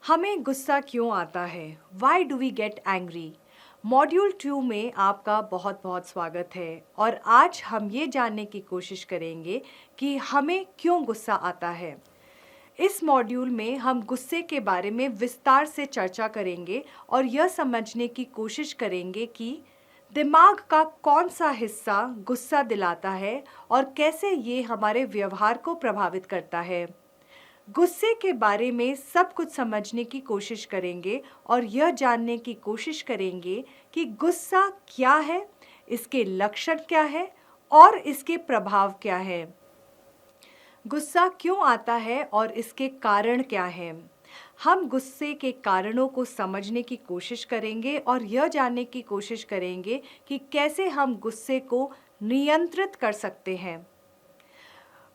हमें गुस्सा क्यों आता है? Why do we get angry? Module 2 में आपका बहुत बहुत स्वागत है और आज हम ये जानने की कोशिश करेंगे कि हमें क्यों गुस्सा आता है। इस मॉड्यूल में हम गुस्से के बारे में विस्तार से चर्चा करेंगे और यह समझने की कोशिश करेंगे कि दिमाग का कौन सा हिस्सा गुस्सा दिलाता है और कैसे ये हमारे व्यवहार को प्रभावित करता है। गुस्से के बारे में सब कुछ समझने की कोशिश करेंगे और यह जानने की कोशिश करेंगे कि गुस्सा क्या है, इसके लक्षण क्या है और इसके प्रभाव क्या है। गुस्सा क्यों आता है और इसके कारण क्या हैं? हम गुस्से के कारणों को समझने की कोशिश करेंगे और यह जानने की कोशिश करेंगे कि कैसे हम गुस्से को नियंत्रित कर सकते हैं।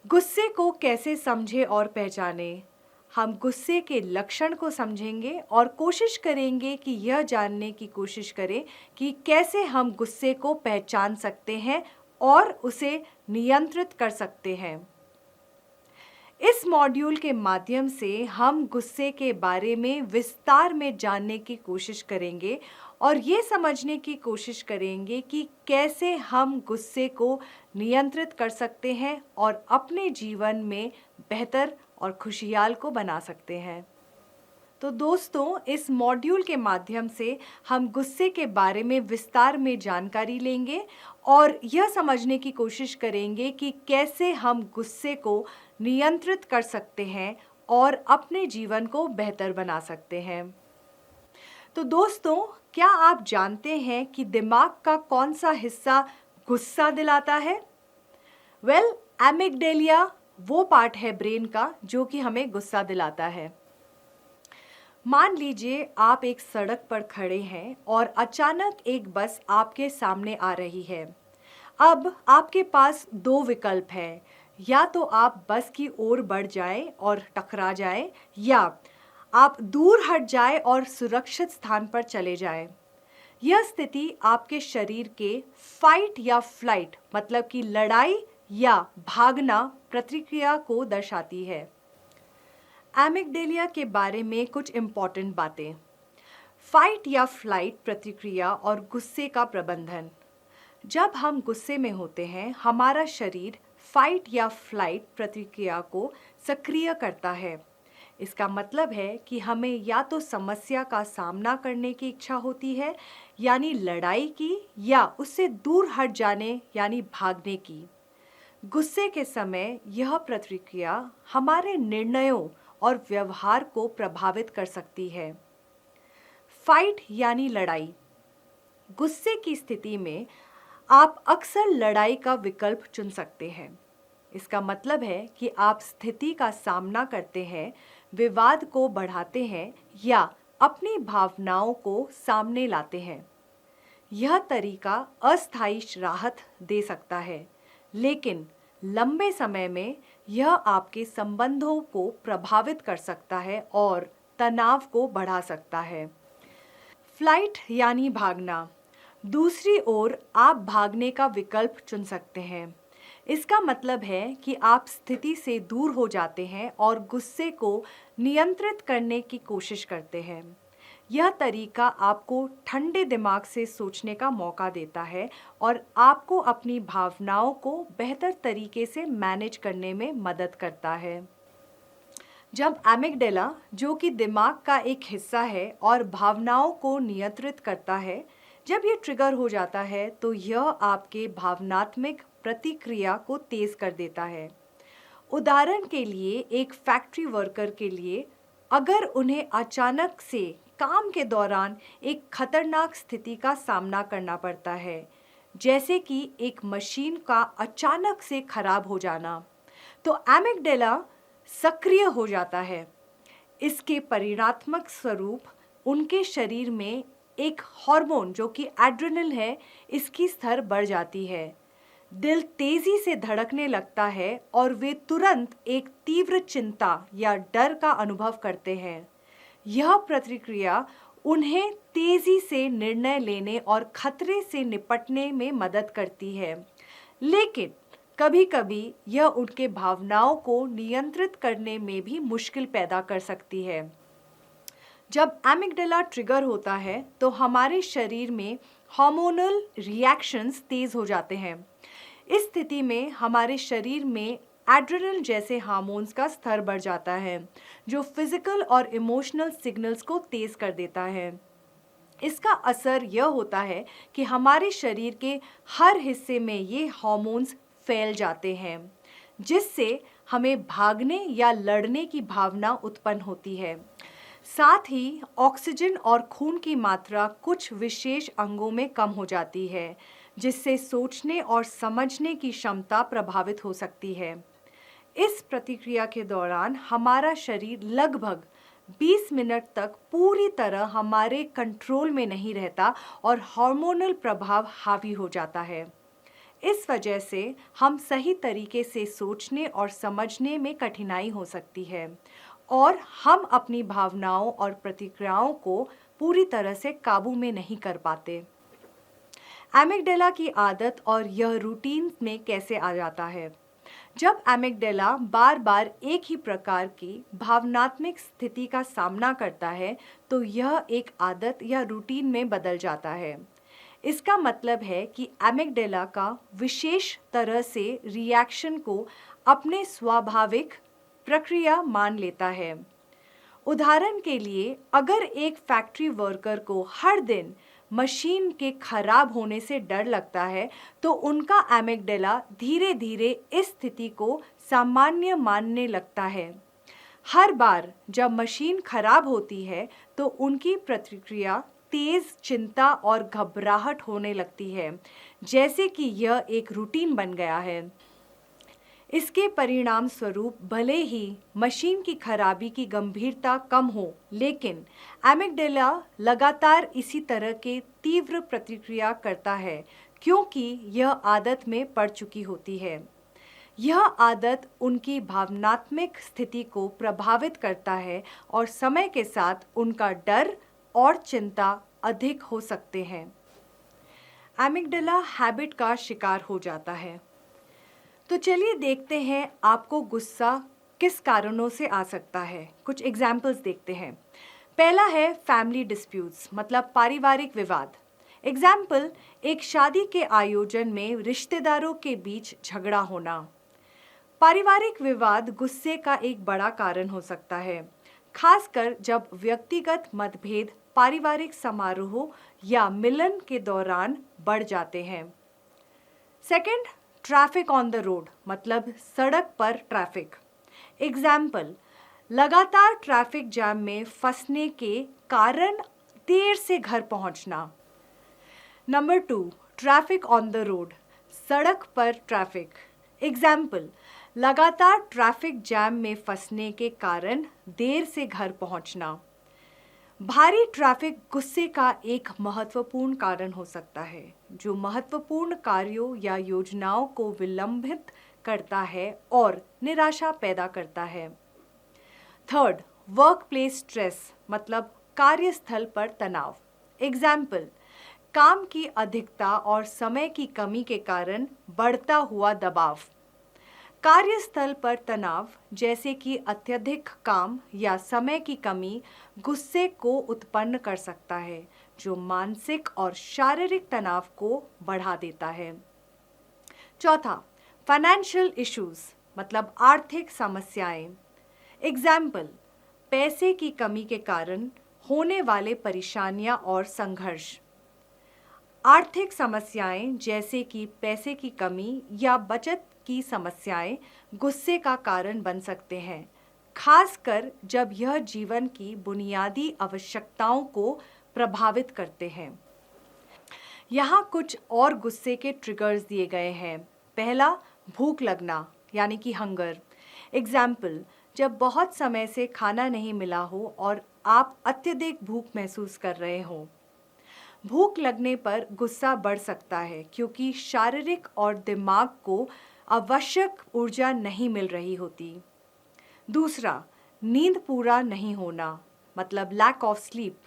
गुस्से को कैसे समझें और पहचानें? हम गुस्से के लक्षण को समझेंगे और कोशिश करेंगे कि यह जानने की कोशिश करें कि कैसे हम गुस्से को पहचान सकते हैं और उसे नियंत्रित कर सकते हैं। इस मॉड्यूल के माध्यम से हम गुस्से के बारे में विस्तार में जानने की कोशिश करेंगे और ये समझने की कोशिश करेंगे कि कैसे हम गुस्से को नियंत्रित कर सकते हैं और अपने जीवन में बेहतर और खुशहाल को बना सकते हैं। तो दोस्तों, इस मॉड्यूल के माध्यम से हम गुस्से के बारे में विस्तार में जानकारी लेंगे और यह समझने की कोशिश करेंगे कि कैसे हम गुस्से को नियंत्रित कर सकते हैं और अपने जीवन को बेहतर बना सकते हैं। तो दोस्तों, क्या आप जानते हैं कि दिमाग का कौन सा हिस्सा गुस्सा दिलाता है? एमिगडालिया वो पार्ट है ब्रेन का जो कि हमें गुस्सा दिलाता है। मान लीजिए आप एक सड़क पर खड़े हैं और अचानक एक बस आपके सामने आ रही है। अब आपके पास दो विकल्प हैं, या तो आप बस की ओर बढ़ जाएं और टकरा जाएं, या आप दूर हट जाएं और सुरक्षित स्थान पर चले जाएं। यह स्थिति आपके शरीर के फाइट या फ्लाइट मतलब कि लड़ाई या भागना प्रतिक्रिया को दर्शाती है। एमिगडालिया के बारे में कुछ इम्पॉर्टेंट बातें। फाइट या फ्लाइट प्रतिक्रिया और गुस्से का प्रबंधन। जब हम गुस्से में होते हैं, हमारा शरीर फाइट या फ्लाइट प्रतिक्रिया को सक्रिय करता है। इसका मतलब है कि हमें या तो समस्या का सामना करने की इच्छा होती है, यानी लड़ाई की, या उससे दूर हट जाने यानी भागने की। गुस्से के समय यह प्रतिक्रिया हमारे निर्णयों और व्यवहार को प्रभावित कर सकती है। फाइट यानी लड़ाई। गुस्से की स्थिति में आप अक्सर लड़ाई का विकल्प चुन सकते हैं। इसका मतलब है कि आप स्थिति का सामना करते हैं, विवाद को बढ़ाते हैं या अपनी भावनाओं को सामने लाते हैं। यह तरीका अस्थायी राहत दे सकता है, लेकिन लंबे समय में यह आपके संबंधों को प्रभावित कर सकता है और तनाव को बढ़ा सकता है। फ्लाइट यानी भागना। दूसरी ओर आप भागने का विकल्प चुन सकते हैं। इसका मतलब है कि आप स्थिति से दूर हो जाते हैं और गुस्से को नियंत्रित करने की कोशिश करते हैं। यह तरीका आपको ठंडे दिमाग से सोचने का मौका देता है और आपको अपनी भावनाओं को बेहतर तरीके से मैनेज करने में मदद करता है। जब एमिगडाला, जो कि दिमाग का एक हिस्सा है और भावनाओं को नियंत्रित करता है, जब ये ट्रिगर हो जाता है तो यह आपके भावनात्मक प्रतिक्रिया को तेज कर देता है। उदाहरण के लिए, एक फैक्ट्री वर्कर के लिए अगर उन्हें अचानक से काम के दौरान एक खतरनाक स्थिति का सामना करना पड़ता है, जैसे कि एक मशीन का अचानक से खराब हो जाना, तो एमिगडाला सक्रिय हो जाता है। इसके परिणात्मक स्वरूप उनके शरीर में एक हार्मोन जो कि एड्रेनल है, इसकी स्तर बढ़ जाती है। दिल तेजी से धड़कने लगता है और वे तुरंत एक तीव्र चिंता या डर का अनुभव करते हैं। यह प्रतिक्रिया उन्हें तेजी से निर्णय लेने और खतरे से निपटने में मदद करती है, लेकिन कभी-कभी यह उनके भावनाओं को नियंत्रित करने में भी मुश्किल पैदा कर सकती है। जब एमिगडाला ट्रिगर होता है तो हमारे शरीर में हार्मोनल रिएक्शंस तेज हो जाते हैं। इस स्थिति में हमारे शरीर में एड्रेनल जैसे हार्मोन्स का स्तर बढ़ जाता है, जो फिजिकल और इमोशनल सिग्नल्स को तेज कर देता है। इसका असर यह होता है कि हमारे शरीर के हर हिस्से में ये हार्मोन्स फैल जाते हैं, जिससे हमें भागने या लड़ने की भावना उत्पन्न होती है। साथ ही ऑक्सीजन और खून की मात्रा कुछ विशेष अंगों में कम हो जाती है, जिससे सोचने और समझने की क्षमता प्रभावित हो सकती है। इस प्रतिक्रिया के दौरान हमारा शरीर लगभग 20 मिनट तक पूरी तरह हमारे कंट्रोल में नहीं रहता और हार्मोनल प्रभाव हावी हो जाता है। इस वजह से हम सही तरीके से सोचने और समझने में कठिनाई हो सकती है और हम अपनी भावनाओं और प्रतिक्रियाओं को पूरी तरह से काबू में नहीं कर पाते। एमिगडाला की आदत और यह रूटीन में कैसे आ जाता है? जब एमिगडाला बार बार एक ही प्रकार की भावनात्मक स्थिति का सामना करता है, तो यह एक आदत या रूटीन में बदल जाता है। इसका मतलब है कि एमिगडाला का विशेष तरह से रिएक्शन को अपने स्वाभाविक प्रक्रिया मान लेता है। उदाहरण के लिए, अगर एक फैक्ट्री वर्कर को हर दिन मशीन के खराब होने से डर लगता है, तो उनका एमिगडाला धीरे धीरे इस स्थिति को सामान्य मानने लगता है। हर बार जब मशीन खराब होती है, तो उनकी प्रतिक्रिया तेज चिंता और घबराहट होने लगती है, जैसे कि यह एक रूटीन बन गया है। इसके परिणाम स्वरूप भले ही मशीन की खराबी की गंभीरता कम हो, लेकिन एमिगडाला लगातार इसी तरह के तीव्र प्रतिक्रिया करता है, क्योंकि यह आदत में पड़ चुकी होती है। यह आदत उनकी भावनात्मक स्थिति को प्रभावित करता है और समय के साथ उनका डर और चिंता अधिक हो सकते हैं। एमिगडाला हैबिट का शिकार हो जाता है। तो चलिए देखते हैं आपको गुस्सा किस कारणों से आ सकता है। कुछ एग्जाम्पल्स देखते हैं। पहला है फैमिली डिस्प्यूट्स, मतलब पारिवारिक विवाद। एग्जाम्पल, एक शादी के आयोजन में रिश्तेदारों के बीच झगड़ा होना। पारिवारिक विवाद गुस्से का एक बड़ा कारण हो सकता है, खासकर जब व्यक्तिगत मतभेद पारिवारिक समारोह या मिलन के दौरान बढ़ जाते हैं। Second, traffic on the road, मतलब सड़क पर ट्रैफिक। एग्जाम्पल, लगातार ट्रैफिक जाम में फंसने के कारण देर से घर पहुंचना। Number 2, traffic on the road, सड़क पर ट्रैफिक। एग्जाम्पल, लगातार ट्रैफिक जैम में फंसने के कारण देर से घर पहुंचना। भारी ट्रैफिक गुस्से का एक महत्वपूर्ण कारण हो सकता है, जो महत्वपूर्ण कार्यों या योजनाओं को विलंबित करता है और निराशा पैदा करता है। थर्ड, वर्क प्लेस स्ट्रेस, मतलब कार्यस्थल पर तनाव। एग्जाम्पल, काम की अधिकता और समय की कमी के कारण बढ़ता हुआ दबाव। कार्यस्थल पर तनाव, जैसे कि अत्यधिक काम या समय की कमी, गुस्से को उत्पन्न कर सकता है, जो मानसिक और शारीरिक तनाव को बढ़ा देता है। चौथा, फाइनेंशियल इश्यूज, मतलब आर्थिक समस्याएं। एग्जाम्पल, पैसे की कमी के कारण होने वाले परेशानियां और संघर्ष। आर्थिक समस्याएं, जैसे कि पैसे की कमी या बचत की समस्याएं, गुस्से का कारण बन सकते हैं, खासकर जब यह जीवन की बुनियादी आवश्यकताओं को प्रभावित करते हैं। यहाँ कुछ और गुस्से के ट्रिगर्स दिए गए हैं। पहला, भूख लगना, यानी कि हंगर। एग्जाम्पल, जब बहुत समय से खाना नहीं मिला हो और आप अत्यधिक भूख महसूस कर रहे हो। भूख लगने पर गुस्सा बढ़ सकता है, क्योंकि शारीरिक और दिमाग को आवश्यक ऊर्जा नहीं मिल रही होती। दूसरा, नींद पूरा नहीं होना, मतलब लैक ऑफ स्लीप।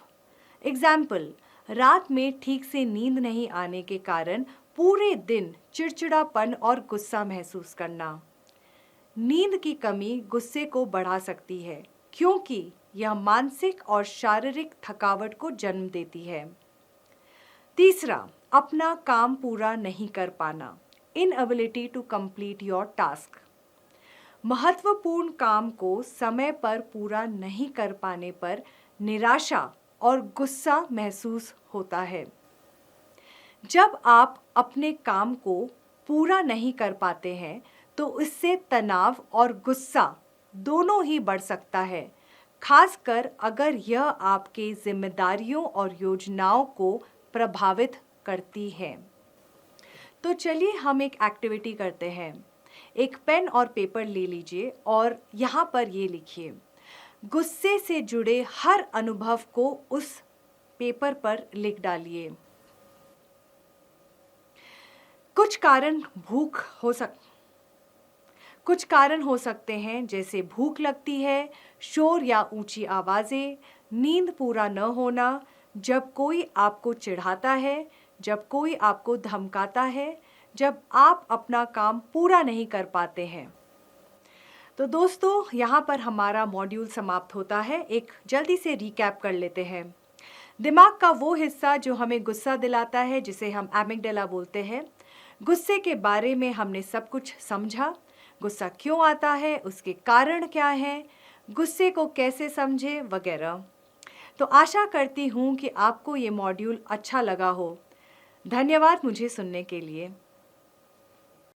एग्जाम्पल, रात में ठीक से नींद नहीं आने के कारण पूरे दिन चिड़चिड़ापन और गुस्सा महसूस करना। नींद की कमी गुस्से को बढ़ा सकती है, क्योंकि यह मानसिक और शारीरिक थकावट को जन्म देती है। तीसरा, अपना काम पूरा नहीं कर पाना, inability to complete your task. महत्वपूर्ण काम को समय पर पूरा नहीं कर पाने पर निराशा और गुस्सा महसूस होता है। जब आप अपने काम को पूरा नहीं कर पाते हैं तो इससे तनाव और गुस्सा दोनों ही बढ़ सकता है, खासकर अगर यह आपके जिम्मेदारियों और योजनाओं को प्रभावित करती है। तो चलिए हम एक एक्टिविटी करते हैं। एक पेन और पेपर ले लीजिए और यहाँ पर ये लिखिए, गुस्से से जुड़े हर अनुभव को उस पेपर पर लिख डालिए। कुछ कारण हो सकते हैं, जैसे भूख लगती है, शोर या ऊंची आवाजें, नींद पूरा न होना, जब कोई आपको चिढ़ाता है, जब कोई आपको धमकाता है, जब आप अपना काम पूरा नहीं कर पाते हैं। तो दोस्तों, यहाँ पर हमारा मॉड्यूल समाप्त होता है। एक जल्दी से रिकैप कर लेते हैं। दिमाग का वो हिस्सा जो हमें गुस्सा दिलाता है, जिसे हम एमिगडाला बोलते हैं। गुस्से के बारे में हमने सब कुछ समझा, गुस्सा क्यों आता है, उसके कारण क्या हैं, गुस्से को कैसे समझे वगैरह। तो आशा करती हूँ कि आपको ये मॉड्यूल अच्छा लगा हो। धन्यवाद मुझे सुनने के लिए।